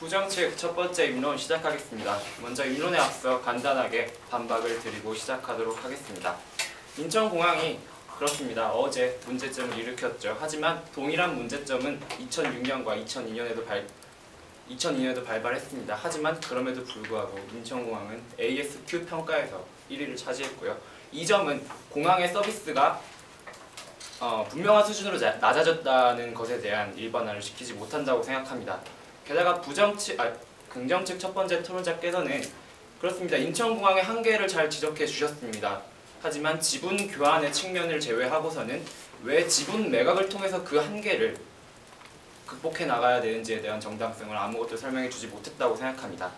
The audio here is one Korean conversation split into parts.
부정측 첫 번째 입론 시작하겠습니다. 먼저 입론에 앞서 간단하게 반박을 드리고 시작하도록 하겠습니다. 인천공항이 그렇습니다. 어제 문제점을 일으켰죠. 하지만 동일한 문제점은 2006년과 2002년에도 발발했습니다. 하지만 그럼에도 불구하고 인천공항은 ASQ 평가에서 1위를 차지했고요. 이 점은 공항의 서비스가 분명한 수준으로 낮아졌다는 것에 대한 일반화를 시키지 못한다고 생각합니다. 게다가 긍정측 첫 번째 토론자께서는 그렇습니다. 인천공항의 한계를 잘 지적해 주셨습니다. 하지만 지분 교환의 측면을 제외하고서는 왜 지분 매각을 통해서 그 한계를 극복해 나가야 되는지에 대한 정당성을 아무것도 설명해 주지 못했다고 생각합니다.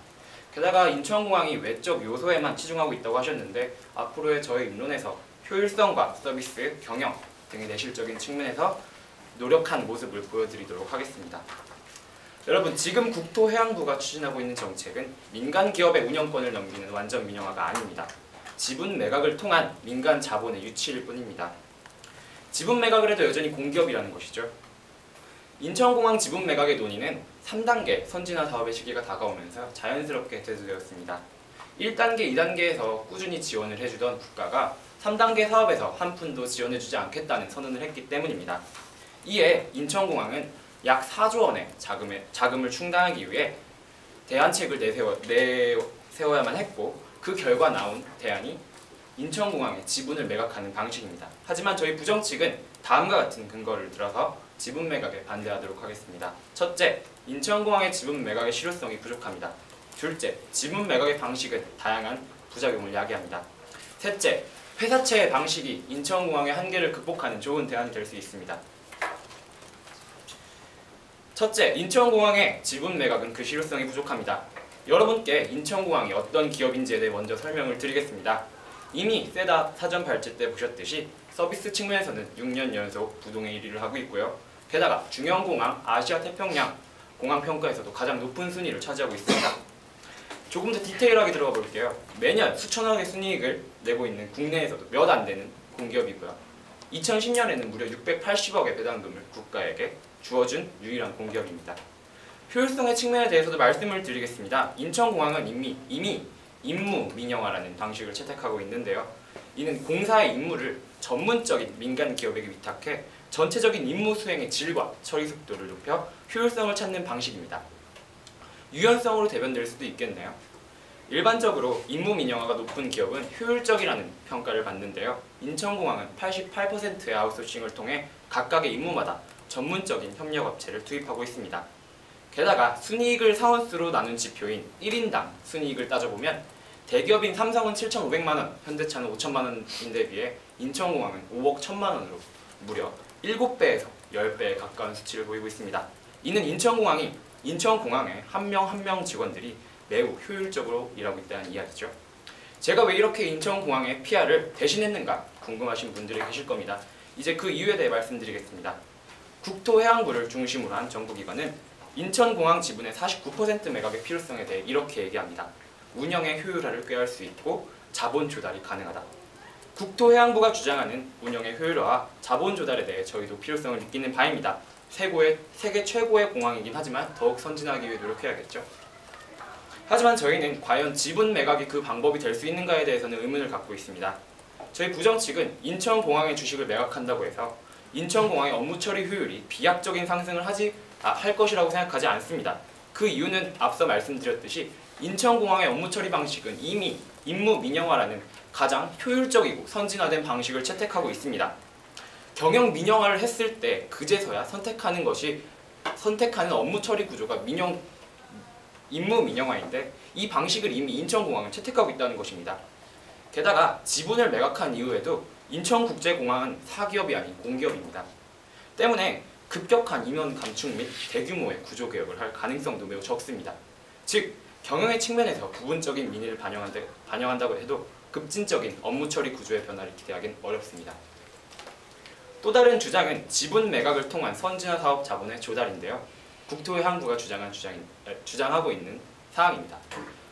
게다가 인천공항이 외적 요소에만 치중하고 있다고 하셨는데 앞으로의 저의 입론에서 효율성과 서비스, 경영 등의 내실적인 측면에서 노력한 모습을 보여드리도록 하겠습니다. 여러분, 지금 국토해양부가 추진하고 있는 정책은 민간 기업의 운영권을 넘기는 완전 민영화가 아닙니다. 지분 매각을 통한 민간 자본의 유치일 뿐입니다. 지분 매각을 해도 여전히 공기업이라는 것이죠. 인천공항 지분 매각의 논의는 3단계 선진화 사업의 시기가 다가오면서 자연스럽게 대두되었습니다. 1단계, 2단계에서 꾸준히 지원을 해주던 국가가 3단계 사업에서 한 푼도 지원해주지 않겠다는 선언을 했기 때문입니다. 이에 인천공항은 약 4조 원의 자금을 충당하기 위해 대안책을 내세워야만 했고, 그 결과 나온 대안이 인천공항의 지분을 매각하는 방식입니다. 하지만 저희 부정 측은 다음과 같은 근거를 들어서 지분 매각에 반대하도록 하겠습니다. 첫째, 인천공항의 지분 매각의 실효성이 부족합니다. 둘째, 지분 매각의 방식은 다양한 부작용을 야기합니다. 셋째, 회사채의 방식이 인천공항의 한계를 극복하는 좋은 대안이 될 수 있습니다. 첫째, 인천공항의 지분 매각은 그 실효성이 부족합니다. 여러분께 인천공항이 어떤 기업인지에 대해 먼저 설명을 드리겠습니다. 이미 세다 사전 발제 때 보셨듯이 서비스 측면에서는 6년 연속 부동의 1위를 하고 있고요. 게다가 중형공항 아시아 태평양 공항 평가에서도 가장 높은 순위를 차지하고 있습니다. 조금 더 디테일하게 들어가 볼게요. 매년 수천억의 순이익을 내고 있는 국내에서도 몇 안 되는 공기업이고요. 2010년에는 무려 680억의 배당금을 국가에게 주어준 유일한 공기업입니다. 효율성의 측면에 대해서도 말씀을 드리겠습니다. 인천공항은 이미 임무 민영화라는 방식을 채택하고 있는데요. 이는 공사의 임무를 전문적인 민간 기업에게 위탁해 전체적인 임무 수행의 질과 처리 속도를 높여 효율성을 찾는 방식입니다. 유연성으로 대변될 수도 있겠네요. 일반적으로 임무 민영화가 높은 기업은 효율적이라는 평가를 받는데요. 인천공항은 88%의 아웃소싱을 통해 각각의 임무마다 전문적인 협력업체를 투입하고 있습니다. 게다가 순이익을 사원수로 나눈 지표인 1인당 순이익을 따져보면 대기업인 삼성은 7,500만원, 현대차는 5천만원인데 비해 인천공항은 5억 1천만원으로 무려 7배에서 10배에 가까운 수치를 보이고 있습니다. 이는 인천공항의 한 명 한 명 직원들이 매우 효율적으로 일하고 있다는 이야기죠. 제가 왜 이렇게 인천공항의 PR을 대신했는가 궁금하신 분들이 계실 겁니다. 이제 그 이유에 대해 말씀드리겠습니다. 국토해양부를 중심으로 한 정부기관은 인천공항 지분의 49% 매각의 필요성에 대해 이렇게 얘기합니다. 운영의 효율화를 꾀할 수 있고 자본 조달이 가능하다. 국토해양부가 주장하는 운영의 효율화와 자본 조달에 대해 저희도 필요성을 느끼는 바입니다. 세계 최고의 공항이긴 하지만 더욱 선진하기 위해 노력해야겠죠. 하지만 저희는 과연 지분 매각이 그 방법이 될 수 있는가에 대해서는 의문을 갖고 있습니다. 저희 부정 측은 인천공항의 주식을 매각한다고 해서 인천공항의 업무 처리 효율이 비약적인 상승을 할 것이라고 생각하지 않습니다. 그 이유는 앞서 말씀드렸듯이 인천공항의 업무 처리 방식은 이미 임무 민영화라는 가장 효율적이고 선진화된 방식을 채택하고 있습니다. 경영 민영화를 했을 때 그제서야 선택하는 업무 처리 구조가 임무 민영화인데 이 방식을 이미 인천공항은 채택하고 있다는 것입니다. 게다가 지분을 매각한 이후에도 인천국제공항은 사기업이 아닌 공기업입니다. 때문에 급격한 임원 감축 및 대규모의 구조 개혁을 할 가능성도 매우 적습니다. 즉, 경영의 측면에서 부분적인 민의를 반영한다고 해도 급진적인 업무 처리 구조의 변화를 기대하기는 어렵습니다. 또 다른 주장은 지분 매각을 통한 선진화 사업 자본의 조달인데요. 국토해양부가 주장하고 있는 사항입니다.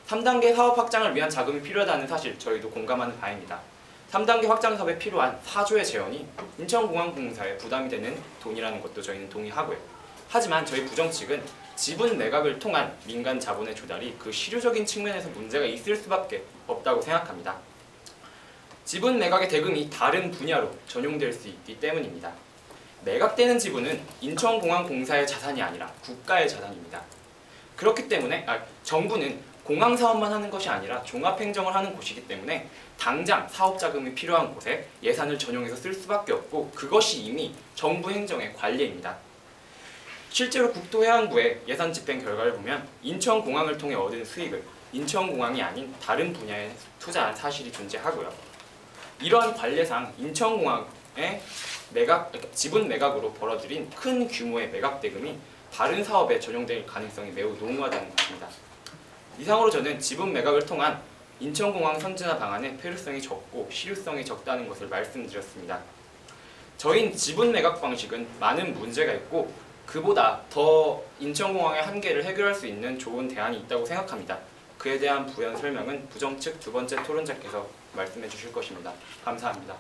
3단계 사업 확장을 위한 자금이 필요하다는 사실 저희도 공감하는 바입니다. 3단계 확장 사업에 필요한 4조의 재원이 인천공항공사에 부담이 되는 돈이라는 것도 저희는 동의하고요. 하지만 저희 부정 측은 지분 매각을 통한 민간 자본의 조달이 그 실효적인 측면에서 문제가 있을 수밖에 없다고 생각합니다. 지분 매각의 대금이 다른 분야로 전용될 수 있기 때문입니다. 매각되는 지분은 인천공항공사의 자산이 아니라 국가의 자산입니다. 그렇기 때문에 정부는 공항 사업만 하는 것이 아니라 종합행정을 하는 곳이기 때문에 당장 사업 자금이 필요한 곳에 예산을 전용해서 쓸 수밖에 없고, 그것이 이미 정부 행정의 관례입니다. 실제로 국토해양부의 예산 집행 결과를 보면 인천공항을 통해 얻은 수익을 인천공항이 아닌 다른 분야에 투자한 사실이 존재하고요. 이러한 관례상 인천공항의 지분 매각으로 벌어들인 큰 규모의 매각 대금이 다른 사업에 전용될 가능성이 매우 농후하다는 것입니다. 이상으로 저는 지분 매각을 통한 인천공항 선진화 방안의 필요성이 적고 실효성이 적다는 것을 말씀드렸습니다. 저희는 지분 매각 방식은 많은 문제가 있고 그보다 더 인천공항의 한계를 해결할 수 있는 좋은 대안이 있다고 생각합니다. 그에 대한 부연 설명은 부정 측 두 번째 토론자께서 말씀해 주실 것입니다. 감사합니다.